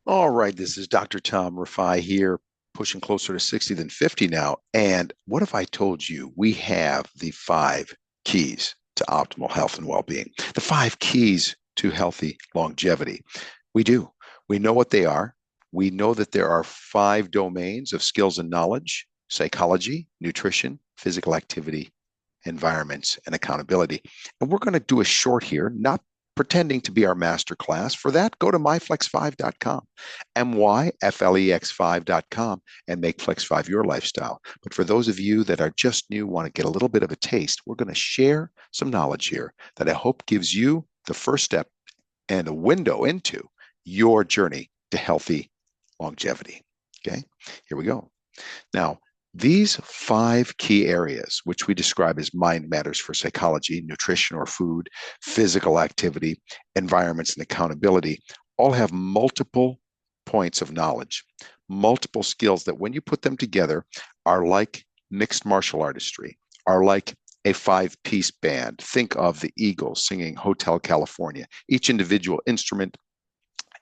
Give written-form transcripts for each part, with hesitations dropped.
All right, this is Dr. Tom Rafai here, pushing closer to 60 than 50 now. And what if I told you we have the five keys to optimal health and well-being, the five keys to healthy longevity? We do. We know what they are. We know that there are five domains of skills and knowledge: psychology, nutrition, physical activity, environments, and accountability. And we're going to do a short here, not pretending to be our master class. For that, go to myflex5.com, myflex5.com, and make Flex 5 your lifestyle. But for those of you that are just new, want to get a little bit of a taste, we're going to share some knowledge here that I hope gives you the first step and a window into your journey to healthy longevity. Okay, here we go. Now, these five key areas, which we describe as mind matters for psychology, nutrition or food, physical activity, environments, and accountability, all have multiple points of knowledge, multiple skills that when you put them together are like mixed martial artistry, are like a five-piece band. Think of the Eagles singing Hotel California. Each individual instrument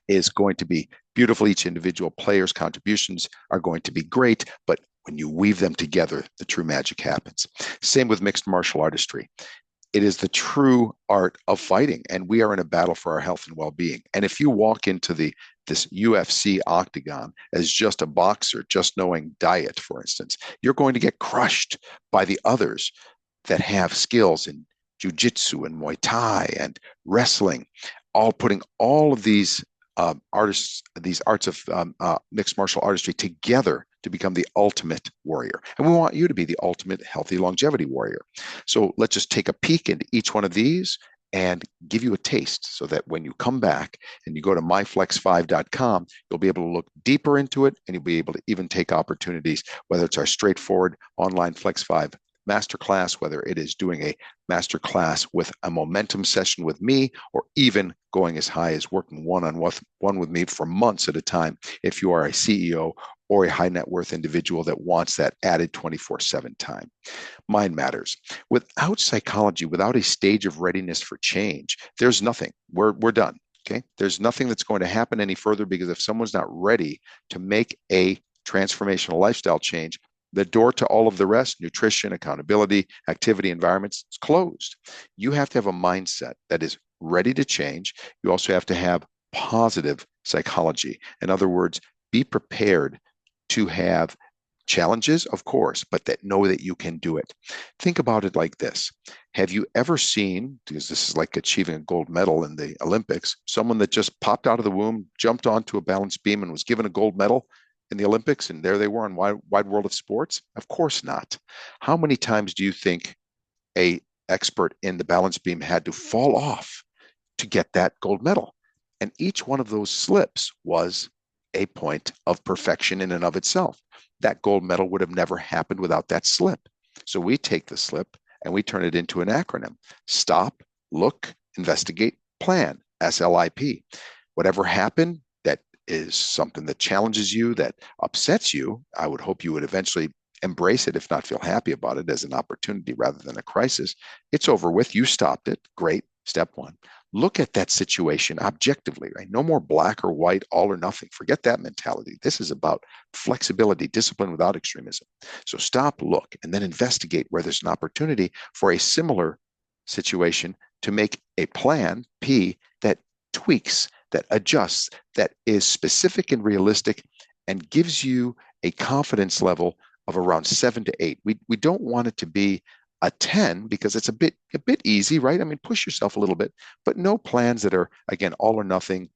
is going to be beautiful. Each individual player's contributions are going to be great, but when you weave them together, the true magic happens. Same with mixed martial artistry. It is the true art of fighting, and we are in a battle for our health and well-being. And if you walk into this UFC octagon as just a boxer, just knowing diet, for instance, you're going to get crushed by the others that have skills in jiu-jitsu and Muay Thai and wrestling, all putting all of these these arts of mixed martial artistry together to become the ultimate warrior. And we want you to be the ultimate healthy longevity warrior. So let's just take a peek into each one of these and give you a taste so that when you come back and you go to myflex5.com, you'll be able to look deeper into it, and you'll be able to even take opportunities, whether it's our straightforward online Flex 5 masterclass, whether it is doing a masterclass with a momentum session with me, or even going as high as working one-on-one with me for months at a time if you are a CEO or a high net worth individual that wants that added 24/7 time. Mind matters. Without psychology, without a stage of readiness for change, there's nothing. We're done. Okay. There's nothing that's going to happen any further, because if someone's not ready to make a transformational lifestyle change, the door to all of the rest, nutrition, accountability, activity, environments, is closed. You have to have a mindset that is ready to change. You also have to have positive psychology. In other words, be prepared to have challenges, of course, but that know that you can do it. Think about it like this. Have you ever seen, because this is like achieving a gold medal in the Olympics, someone that just popped out of the womb, jumped onto a balance beam, and was given a gold medal in the Olympics, and there they were on Wide World of Sports? Of course not. How many times do you think a expert in the balance beam had to fall off to get that gold medal? And each one of those slips was a point of perfection in and of itself. That gold medal would have never happened without that slip. So we take the slip and we turn it into an acronym: stop, look, investigate, plan, SLIP. Whatever happened that is something that challenges you, that upsets you, I would hope you would eventually embrace it, if not feel happy about it, as an opportunity rather than a crisis. It's over with. You stopped it. Great. Step one. Look at that situation objectively, right? No more black or white, all or nothing. Forget that mentality. This is about flexibility, discipline without extremism. So stop, look, and then investigate where there's an opportunity for a similar situation to make a plan, P, that tweaks, that adjusts, that is specific and realistic, and gives you a confidence level of around 7 to 8. We don't want it to be a 10, because it's a bit easy, right? I mean, push yourself a little bit, but no plans that are, again, all or nothing,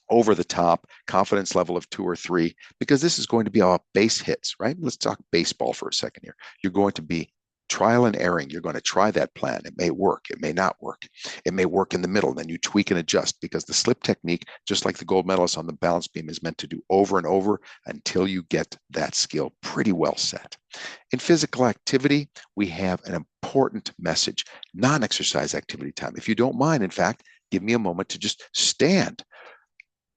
over the top, confidence level of 2 or 3, because this is going to be about base hits, right? Let's talk baseball for a second here. You're going to be trial and erring. You're going to try that plan. It may work. It may not work. It may work in the middle. Then you tweak and adjust, because the slip technique, just like the gold medalist on the balance beam, is meant to do over and over until you get that skill pretty well set. In physical activity, we have an important message: non-exercise activity time. If you don't mind, in fact, give me a moment to just stand.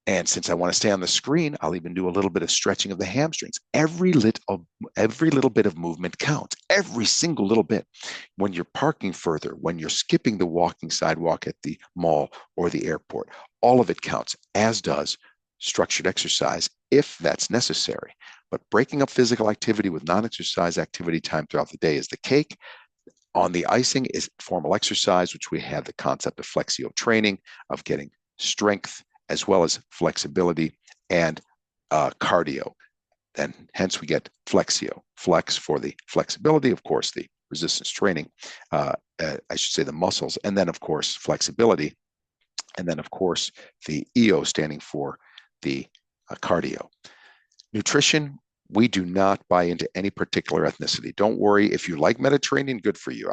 And since I want to stay on the screen, I'll even do a little bit of stretching of the hamstrings. Every little bit of movement counts. Every single little bit. When you're parking further, when you're skipping the walking sidewalk at the mall or the airport, all of it counts, as does structured exercise if that's necessary. But breaking up physical activity with non-exercise activity time throughout the day is the cake. On the icing is formal exercise, which we have the concept of flexio training, of getting strength as well as flexibility and cardio. And hence we get flexio, flex for the flexibility, of course, the resistance training, I should say the muscles, and then of course flexibility, and then of course the eo standing for the cardio. Nutrition, we do not buy into any particular ethnicity. Don't worry, if you like Mediterranean, good for you.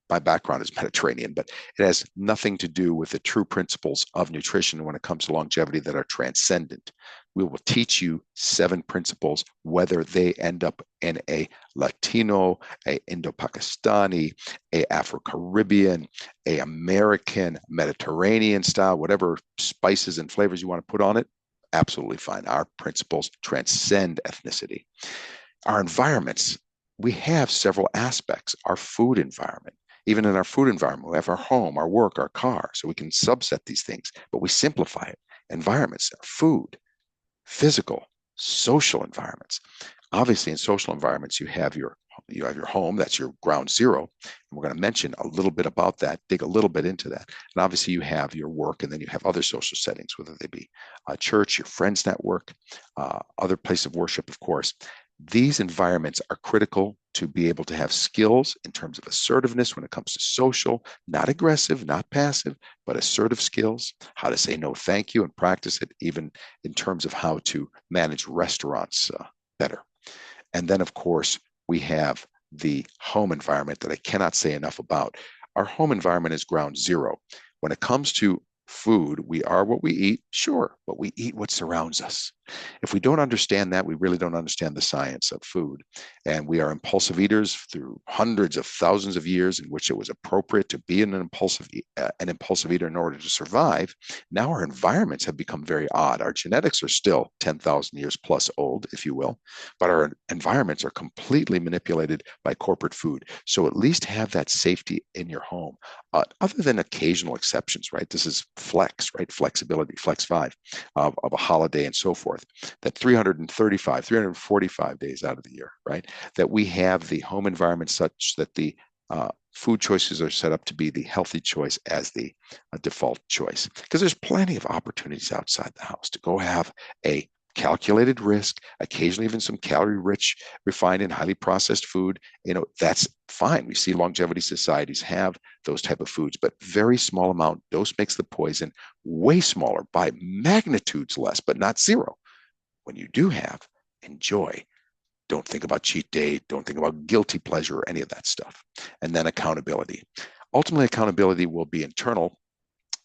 My background is Mediterranean, but it has nothing to do with the true principles of nutrition when it comes to longevity that are transcendent. We will teach you 7 principles, whether they end up in a Latino, a Indo-Pakistani, a Afro-Caribbean, a American, Mediterranean style, whatever spices and flavors you want to put on it, absolutely fine. Our principles transcend ethnicity. Our environments, we have several aspects. Our food environment, even in our food environment, we have our home, our work, our car, so we can subset these things, but we simplify it. Environments, food, physical, social environments. Obviously, in social environments, you have your home, that's your ground zero. And we're going to mention a little bit about that, dig a little bit into that. And obviously, you have your work, and then you have other social settings, whether they be a church, your friends network, other place of worship, of course. These environments are critical to be able to have skills in terms of assertiveness when it comes to social, not aggressive, not passive, but assertive skills, how to say no thank you and practice it, even in terms of how to manage restaurants better. And then, of course, we have the home environment that I cannot say enough about. Our home environment is ground zero. When it comes to food, we are what we eat, sure, but we eat what surrounds us. If we don't understand that, we really don't understand the science of food. And we are impulsive eaters through hundreds of thousands of years in which it was appropriate to be an impulsive eater in order to survive. Now our environments have become very odd. Our genetics are still 10,000 years plus old, if you will, but our environments are completely manipulated by corporate food. So at least have that safety in your home. Other than occasional exceptions, right? This is flex, right? Flexibility, Flex5 of a holiday and so forth. That 335, 345 days out of the year, right? That we have the home environment such that the food choices are set up to be the healthy choice as the default choice. Because there's plenty of opportunities outside the house to go have a calculated risk, occasionally even some calorie-rich, refined and highly processed food. That's fine. We see longevity societies have those type of foods, but very small amount. Dose makes the poison. Way smaller by magnitudes less, but not zero. When you do have, enjoy. Don't think about cheat day. Don't think about guilty pleasure or any of that stuff. And then accountability. Ultimately, accountability will be internal.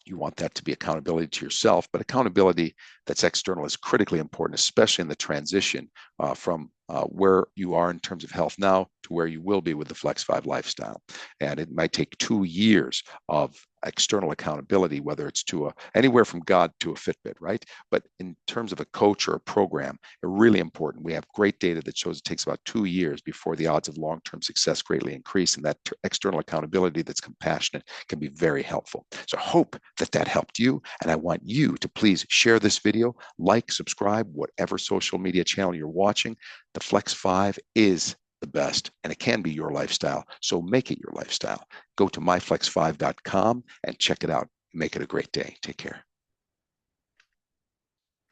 You want that to be accountability to yourself, but accountability that's external is critically important, especially in the transition from where you are in terms of health now to where you will be with the Flex5 lifestyle. And it might take 2 years of external accountability, whether it's to anywhere from God to a Fitbit, right? But in terms of a coach or a program, really important. We have great data that shows it takes about 2 years before the odds of long-term success greatly increase, and that external accountability that's compassionate can be very helpful. So I hope that helped you, and I want you to please share this video, like, subscribe, whatever social media channel you're watching. The Flex5 is the best, and it can be your lifestyle. So make it your lifestyle. Go to myflex5.com and check it out. Make it a great day. Take care.